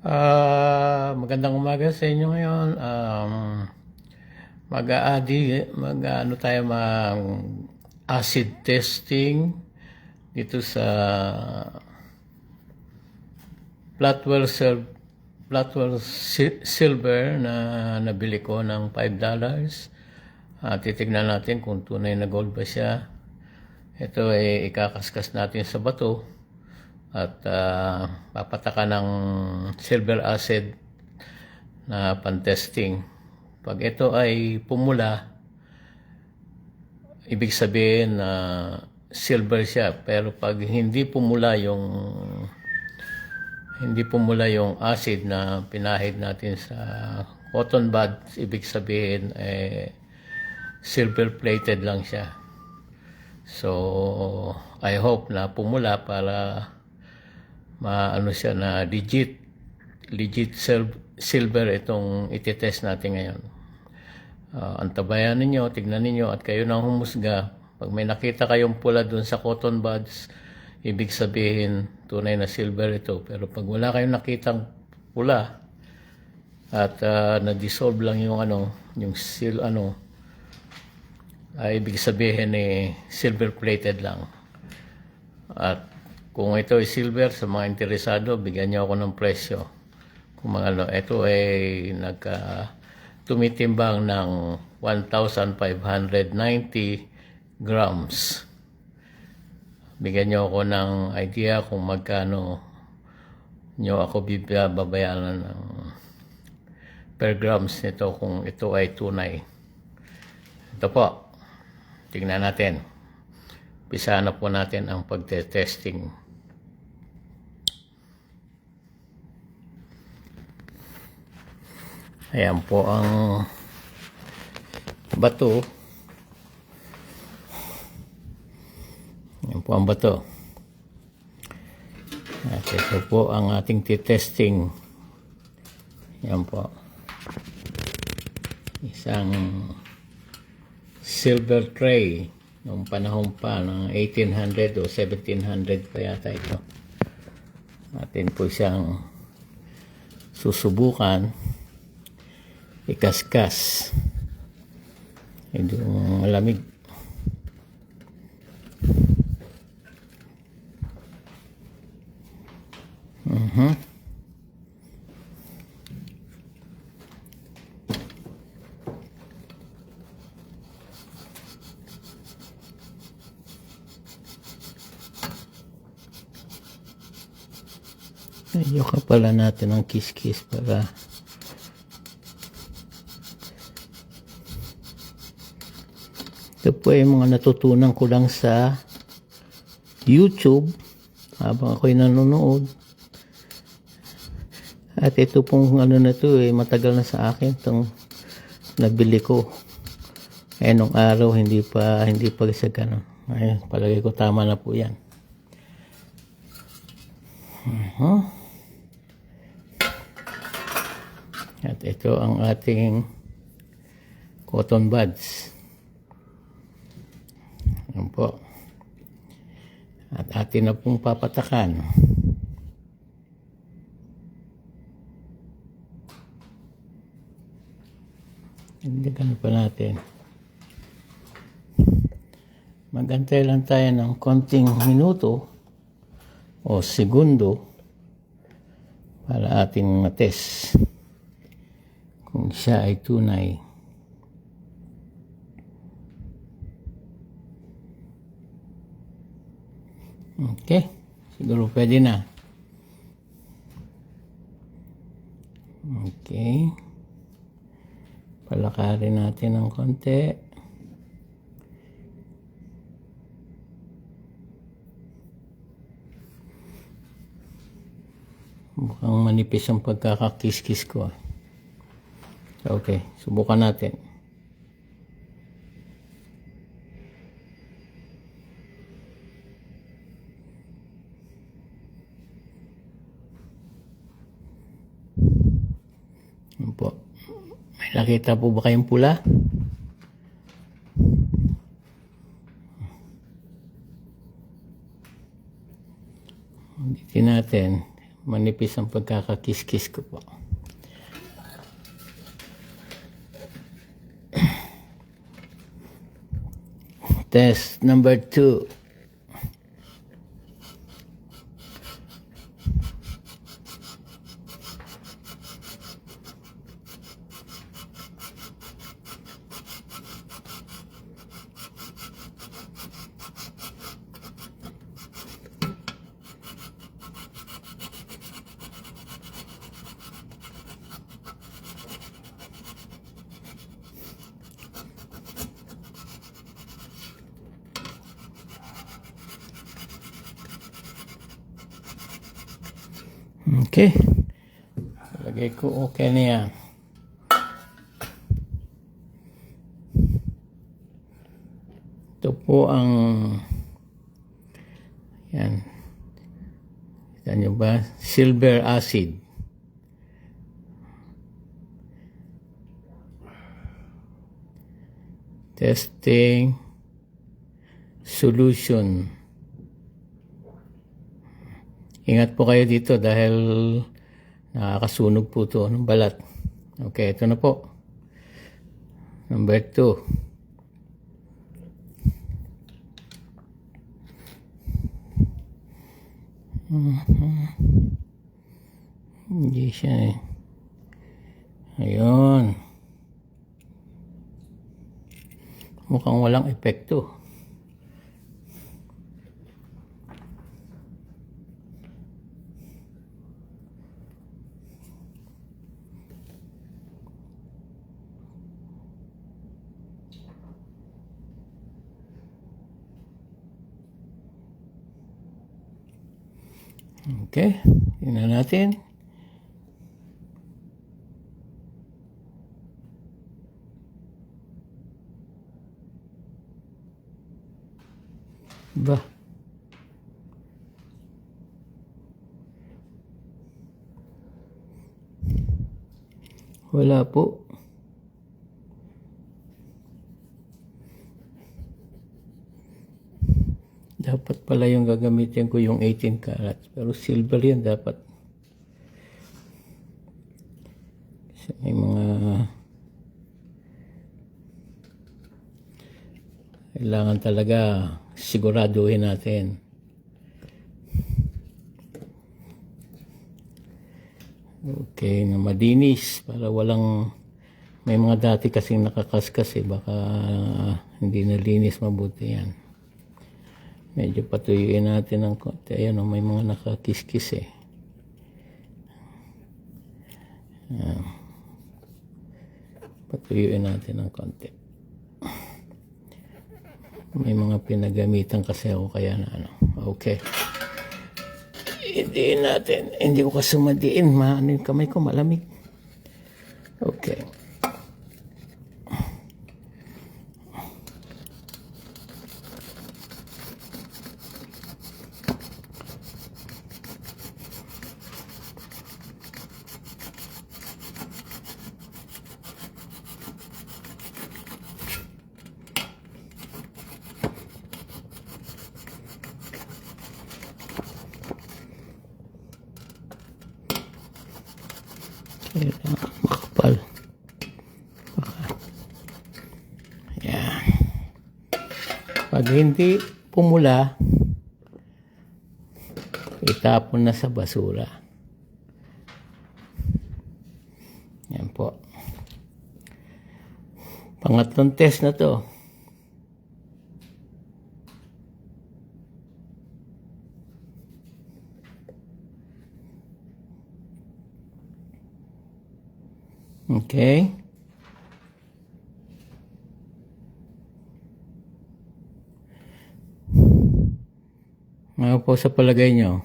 Magandang umaga sa inyo ngayon. Mag-ano tayo acid testing dito sa Silver na nabili ko ng $5. Titignan natin kung tunay na gold ba siya. Ito ay ikakaskas natin sa bato at papataka ng silver acid na pan-testing. Pag ito ay pumula, ibig sabihin na silver siya. Pero pag hindi pumula yung acid na pinahid natin sa cotton buds, ibig sabihin silver plated lang siya. So I hope na pumula para maano siya na legit silver itong ititest natin ngayon. Antabayan ninyo, tignan ninyo at kayo nang humusga. Pag may nakita kayong pula dun sa cotton buds, ibig sabihin tunay na silver ito. Pero pag wala kayong nakitang pula at na-dissolve lang yung ibig sabihin silver plated lang. At kung ito ay silver, sa mga interesado, bigyan niyo ako ng presyo. Kung ito ay tumitimbang ng 1,590 grams. Bigyan niyo ako ng idea kung magkano niyo ako babayaran ng per grams nito kung ito ay tunay. Ito po, tingnan natin. Umpisa na po natin ang pagte-testing. Ayan po ang bato. Ayan po ang bato. At ito po ang ating testing. Ayan po. Isang silver tray noong panahon pa ng 1800 o 1700 pa yata ito. Atin po siyang susubukan. Ikaskas. Medyo malamig. Ayoko pala natin ng kiss-kiss para ito po ay mga natutunan ko lang sa YouTube habang ako'y nanonood. At ito pong na to matagal na sa akin itong nabili ko. Nung araw hindi pa sa ganun. Ayun, palagay ko tama na po yan. At ito ang ating cotton buds. Yan po. At atin na pong papatakan. Hindigan pa natin. Magantay lang tayo ng konting minuto o segundo para ating matest kung siya ay tunay. Okay, siguro pwede na. Okay. Palakarin natin ng konti. Mukhang manipis ang pagkakakis-kis ko. Okay, subukan natin. Po. May nakita po ba kayong pula? Ulitin natin. manipis ang pagkakakiskis ko po. Test number 2. Okay. Lagay ko okay na yan. Ito po ang yan. Kita nyo ba? Silver acid. Testing solution. Ingat po kayo dito dahil nakakasunog po ito ng balat. Okay, ito na po. Number 2. Hindi siya eh. Ayun. Mukhang walang epekto. Okay, tingnan natin. Ba? Wala po. Dapat pala yung gagamitin ko yung 18 carats. Pero silver yan dapat. Kasi may mga kailangan talaga siguraduhin natin. Okay, na madinis para walang may mga dati kasing nakakaskas eh. Baka hindi nalinis mabuti yan. Medyo patuyuin natin ng konti. Ayan o, may mga nakakiskis eh. Ayan. Patuyuin natin ng konti. May mga pinagamitan kasi ako kaya na ano. Okay. Hindi natin. Hindi ko kasumadiin. Ano yung kamay ko malamig. Okay. Makapal. Ayan. Pag hindi pumula, itapon na sa basura. Yan po. Pangatlong test na to. Okay. Ano po sa palagay nyo?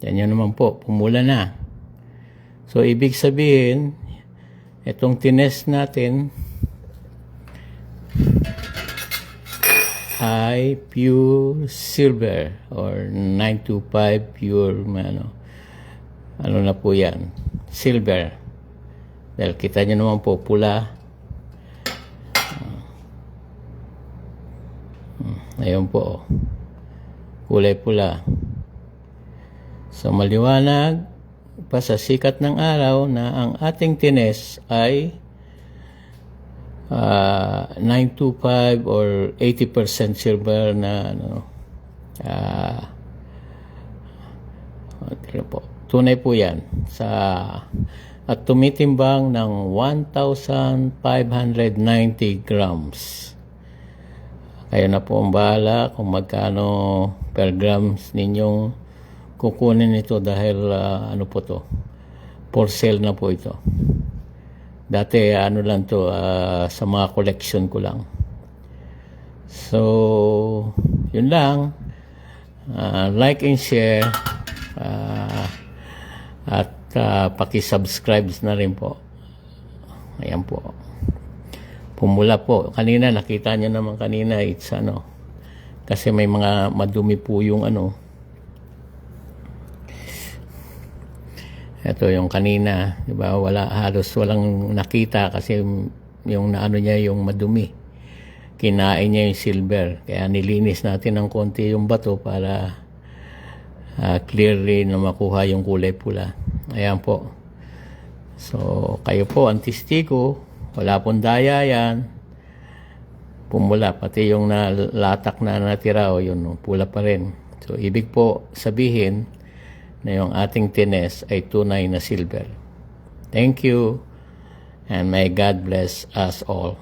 Yan nyo naman po, pumula na. So, ibig sabihin, itong tinest natin ay pure silver or 925 pure ano na po yan, silver. Dahil kita nyo naman po, pula. Ayun po. kulay pula. So maliwanag pa sa sikat ng araw na ang ating tines ay 925 or 80% silver na tunay po yan at tumitimbang ng 1,590 grams. Kayo na po ang bahala kung magkano per grams ninyong kukunin ito dahil ano po to, for sale na po ito. Dati ano lang to, sa mga collection ko lang. So yun lang. Like and share at paki-subscribe na rin po. Ayan po. Pumula po. Kanina nakita nyo naman kanina, it's ano, kasi may mga madumi po yung ano. Ito yung kanina, di ba? Halos walang nakita kasi yung naano niya yung madumi. Kinain niya yung silver. Kaya nilinis natin ng konti yung bato para clearly na makuha yung kulay pula. Ayan po. So, kayo po ang testigo. Wala pong daya yan. Pumula. Pati yung latak na natira, yun, pula pa rin. So, ibig po sabihin na yung ating tines ay tunay na silver. Thank you, and may God bless us all.